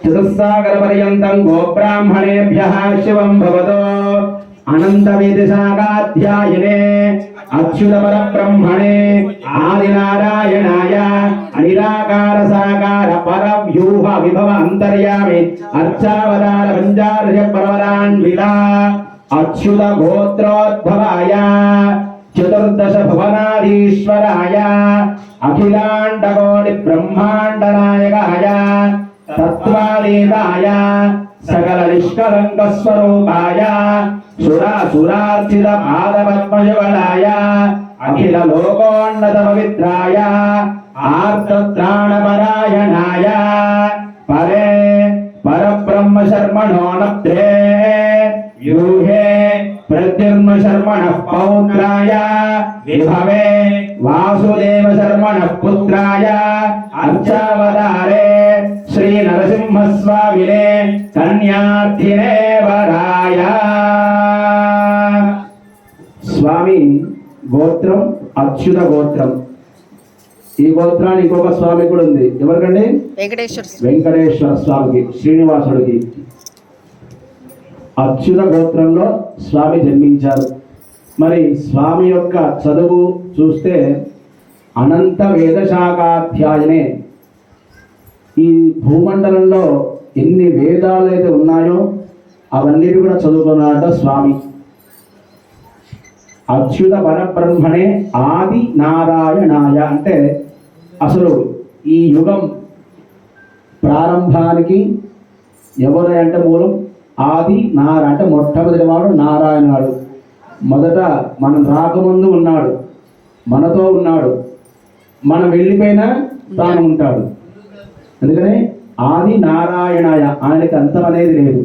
చతుస్సాగరపర్యంతం గోబ్రాహ్మణేభ్యః శివం భవతో అనంతవేదశాగాధ్యాయనే అచ్యుతపరబ్రహ్మణే ఆదినారాయణాయ అనిరాకార సాకార పరవ్యూహ విభవ అంతర్యామి అర్చావతార పంచార్య పరవరాన్విత అచ్యుత గోత్రోద్భవాయ చతుర్దశ భువనాధీశ్వరాయ అఖిలాండకోటి బ్రహ్మాండ నాయకాయ తత్వాలీతాయ సకల నిష్కలంక స్వరూపాయ సురాసురార్చిత పాదపద్మయుగళాయ అఖిల లోకోన్నత పవిత్రాయ ఆర్తత్రాణపరాయణాయ పరే పరబ్రహ్మ శర్మణో నప్తే యూహే ప్రద్యుమ్న శర్మణః పౌత్రాయ విభవే వాసుదేవ శర్మణః పుత్రాయ అర్చావతారే శ్రీ నరసింహస్వామినే కన్యార్థినే వరాయ. స్వామి గోత్రం అచ్యుత గోత్రం. ఈ గోత్రానికి ఇంకొక స్వామి కూడా ఉంది. ఎవరికండి? వెంకటేశ్వర స్వామికి, శ్రీనివాసుడికి. అచ్యుత గోత్రంలో స్వామి జన్మించారు. మరి స్వామి యొక్క చదువు చూస్తే అనంత వేదశాఖాధ్యాయనే. ఈ భూమండలంలో ఎన్ని వేదాలు అయితే ఉన్నాయో అవన్నీ కూడా చదువుకున్నారట స్వామి. అచ్యుత పరబ్రహ్మణే ఆది నారాయణాయ అంటే అసలు ఈ యుగం ప్రారంభానికి ఎవరు అంటే మూలం ఆది అంటే మొట్టమొదటి వాడు నారాయణుడు. మొదట మనం రాకముందు ఉన్నాడు, మనతో ఉన్నాడు, మనం వెళ్ళిపోయినా తాను ఉంటాడు. అందుకనే ఆది నారాయణాయ, ఆయనకి అంతం అనేది లేదు.